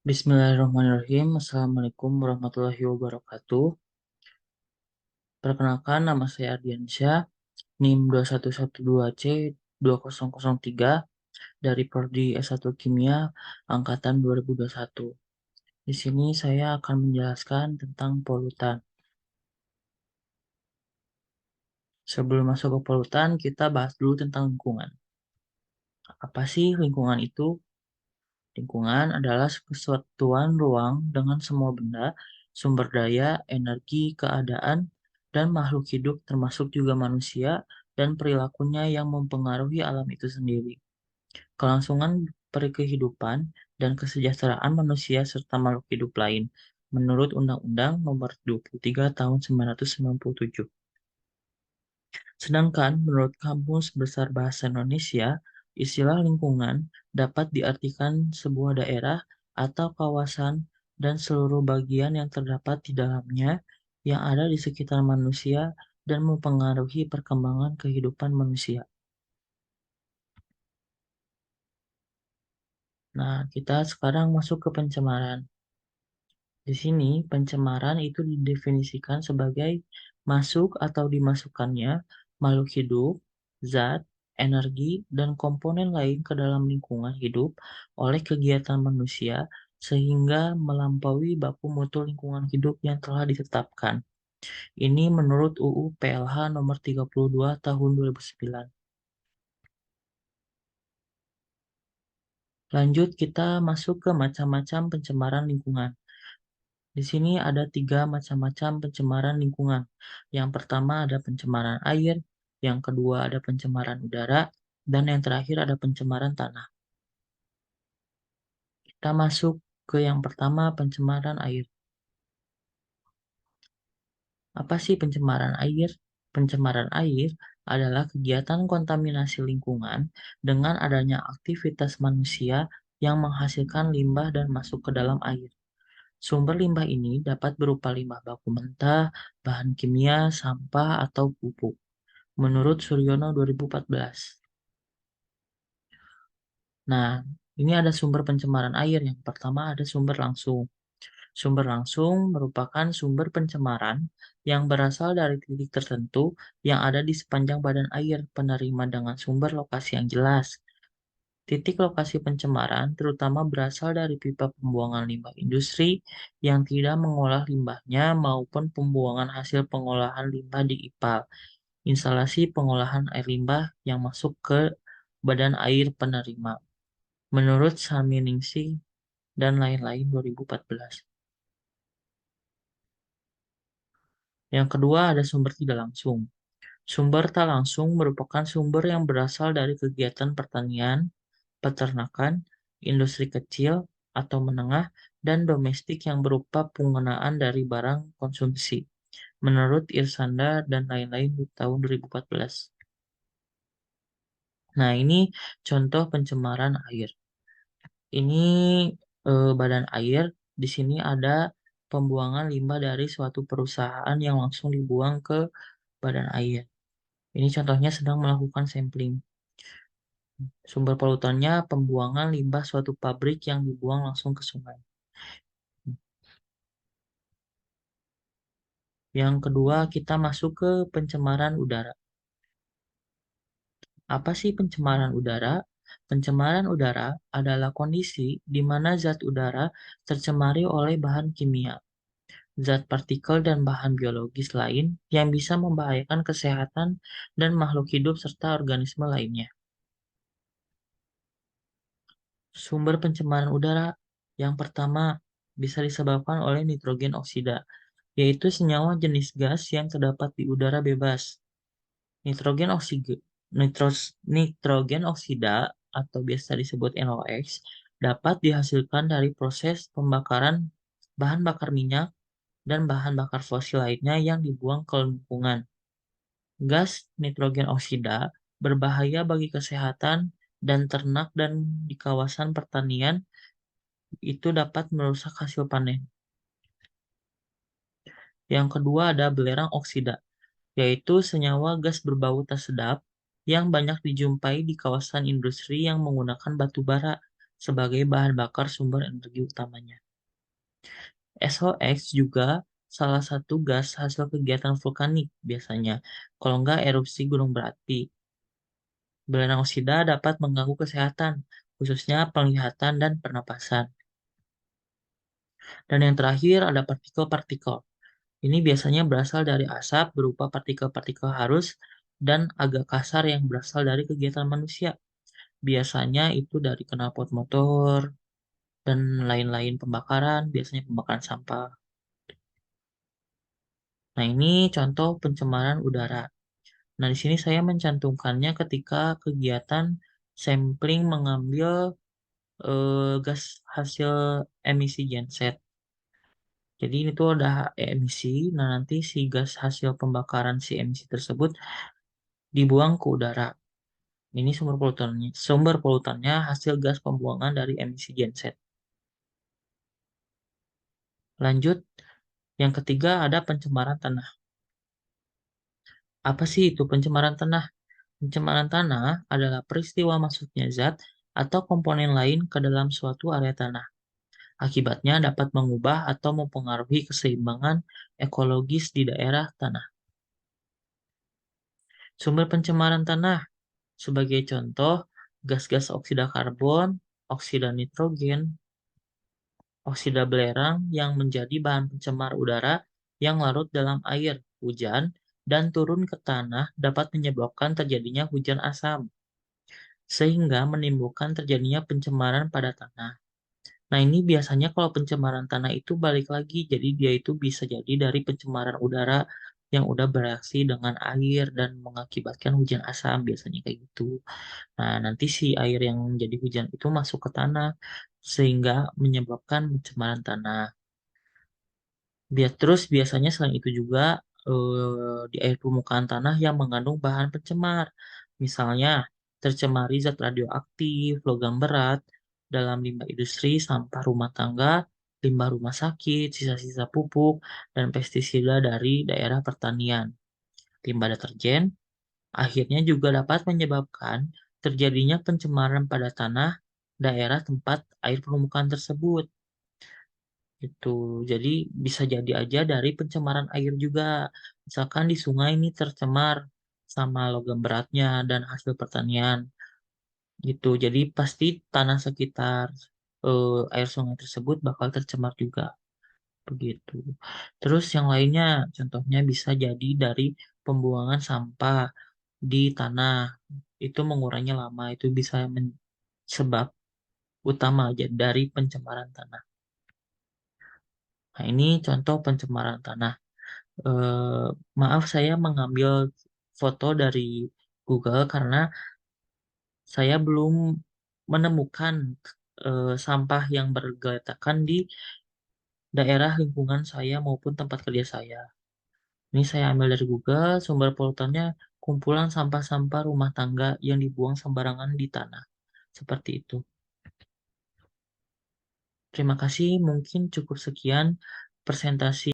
Bismillahirrahmanirrahim. Assalamualaikum warahmatullahi wabarakatuh. Perkenalkan, nama saya Ardiansyah, NIM 2112C2003 dari Prodi S1 Kimia Angkatan 2021. Di sini saya akan menjelaskan tentang polutan. Sebelum masuk ke polutan, kita bahas dulu tentang lingkungan. Apa sih lingkungan itu? Lingkungan adalah kesatuan ruang dengan semua benda, sumber daya, energi, keadaan, dan makhluk hidup termasuk juga manusia dan perilakunya yang mempengaruhi alam itu sendiri. Kelangsungan perkehidupan dan kesejahteraan manusia serta makhluk hidup lain menurut Undang-Undang Nomor 23 Tahun 1997. Sedangkan menurut Kamus Besar Bahasa Indonesia, istilah lingkungan dapat diartikan sebuah daerah atau kawasan dan seluruh bagian yang terdapat di dalamnya yang ada di sekitar manusia dan mempengaruhi perkembangan kehidupan manusia. Nah, kita sekarang masuk ke pencemaran. Di sini, pencemaran itu didefinisikan sebagai masuk atau dimasukkannya makhluk hidup, zat, energi, dan komponen lain ke dalam lingkungan hidup oleh kegiatan manusia sehingga melampaui baku mutu lingkungan hidup yang telah ditetapkan. Ini menurut UU PLH nomor 32 tahun 2009. Lanjut kita masuk ke macam-macam pencemaran lingkungan. Di sini ada tiga macam-macam pencemaran lingkungan. Yang pertama ada pencemaran air, yang kedua ada pencemaran udara, dan yang terakhir ada pencemaran tanah. Kita masuk ke yang pertama, pencemaran air. Apa sih pencemaran air? Pencemaran air adalah kegiatan kontaminasi lingkungan dengan adanya aktivitas manusia yang menghasilkan limbah dan masuk ke dalam air. Sumber limbah ini dapat berupa limbah baku mentah, bahan kimia, sampah, atau pupuk. Menurut Suryono 2014. Nah, ini ada sumber pencemaran air. Yang pertama ada sumber langsung. Sumber langsung merupakan sumber pencemaran yang berasal dari titik tertentu yang ada di sepanjang badan air penerima dengan sumber lokasi yang jelas. Titik lokasi pencemaran terutama berasal dari pipa pembuangan limbah industri yang tidak mengolah limbahnya maupun pembuangan hasil pengolahan limbah di IPAL, instalasi pengolahan air limbah yang masuk ke badan air penerima, menurut Sarminingsih dan lain-lain 2014. Yang kedua ada sumber tidak langsung. Sumber tak langsung merupakan sumber yang berasal dari kegiatan pertanian, peternakan, industri kecil atau menengah, dan domestik yang berupa penggunaan dari barang konsumsi, menurut Irsanda dan lain-lain di tahun 2014. Nah, ini contoh pencemaran air. Ini badan air. Di sini ada pembuangan limbah dari suatu perusahaan yang langsung dibuang ke badan air. Ini contohnya sedang melakukan sampling. Sumber polutannya pembuangan limbah suatu pabrik yang dibuang langsung ke sungai. Yang kedua, kita masuk ke pencemaran udara. Apa sih pencemaran udara? Pencemaran udara adalah kondisi di mana zat udara tercemari oleh bahan kimia, zat partikel dan bahan biologis lain yang bisa membahayakan kesehatan dan makhluk hidup serta organisme lainnya. Sumber pencemaran udara yang pertama bisa disebabkan oleh nitrogen oksida, yaitu senyawa jenis gas yang terdapat di udara bebas. Nitrogen oksida, nitrogen oksida atau biasa disebut NOx dapat dihasilkan dari proses pembakaran bahan bakar minyak dan bahan bakar fosil lainnya yang dibuang ke lingkungan. Gas nitrogen oksida berbahaya bagi kesehatan dan ternak dan di kawasan pertanian itu dapat merusak hasil panen. Yang kedua ada belerang oksida, yaitu senyawa gas berbau tak sedap yang banyak dijumpai di kawasan industri yang menggunakan batu bara sebagai bahan bakar sumber energi utamanya. SOx juga salah satu gas hasil kegiatan vulkanik biasanya, kalau nggak erupsi gunung berapi. Belerang oksida dapat mengganggu kesehatan, khususnya penglihatan dan pernapasan. Dan yang terakhir ada partikel-partikel. Ini biasanya berasal dari asap berupa partikel-partikel halus dan agak kasar yang berasal dari kegiatan manusia. Biasanya itu dari knalpot motor dan lain-lain pembakaran, biasanya pembakaran sampah. Nah, ini contoh pencemaran udara. Nah, di sini saya mencantumkannya ketika kegiatan sampling mengambil gas hasil emisi genset. Jadi ini tuh ada emisi, nah nanti si gas hasil pembakaran si emisi tersebut dibuang ke udara. Ini sumber polutannya hasil gas pembuangan dari emisi genset. Lanjut, yang ketiga ada pencemaran tanah. Apa sih itu pencemaran tanah? Pencemaran tanah adalah peristiwa masuknya zat atau komponen lain ke dalam suatu area tanah. Akibatnya dapat mengubah atau mempengaruhi keseimbangan ekologis di daerah tanah. Sumber pencemaran tanah sebagai contoh gas-gas oksida karbon, oksida nitrogen, oksida belerang yang menjadi bahan pencemar udara yang larut dalam air, hujan, dan turun ke tanah dapat menyebabkan terjadinya hujan asam, sehingga menimbulkan terjadinya pencemaran pada tanah. Nah, ini biasanya kalau pencemaran tanah itu balik lagi, jadi dia itu bisa jadi dari pencemaran udara yang udah bereaksi dengan air dan mengakibatkan hujan asam, biasanya kayak gitu. Nah, nanti si air yang menjadi hujan itu masuk ke tanah, sehingga menyebabkan pencemaran tanah. Terus biasanya selain itu juga di air permukaan tanah yang mengandung bahan pencemar. Misalnya tercemari zat radioaktif, logam berat dalam limbah industri, sampah rumah tangga, limbah rumah sakit, sisa-sisa pupuk, dan pestisida dari daerah pertanian. Limbah deterjen akhirnya juga dapat menyebabkan terjadinya pencemaran pada tanah daerah tempat air permukaan tersebut. Itu. Jadi bisa jadi aja dari pencemaran air juga. Misalkan di sungai ini tercemar sama logam beratnya dan hasil pertanian gitu. Jadi pasti tanah sekitar air sungai tersebut bakal tercemar juga begitu. Terus yang lainnya contohnya bisa jadi dari pembuangan sampah di tanah. Itu mengurangi lama, itu bisa sebab utama aja dari pencemaran tanah. Nah, ini contoh pencemaran tanah. eh, Maaf saya mengambil foto dari Google karena saya belum menemukan sampah yang bergeletakan di daerah lingkungan saya maupun tempat kerja saya. Ini saya ambil dari Google, sumber polutannya kumpulan sampah-sampah rumah tangga yang dibuang sembarangan di tanah. Seperti itu. Terima kasih, mungkin cukup sekian presentasi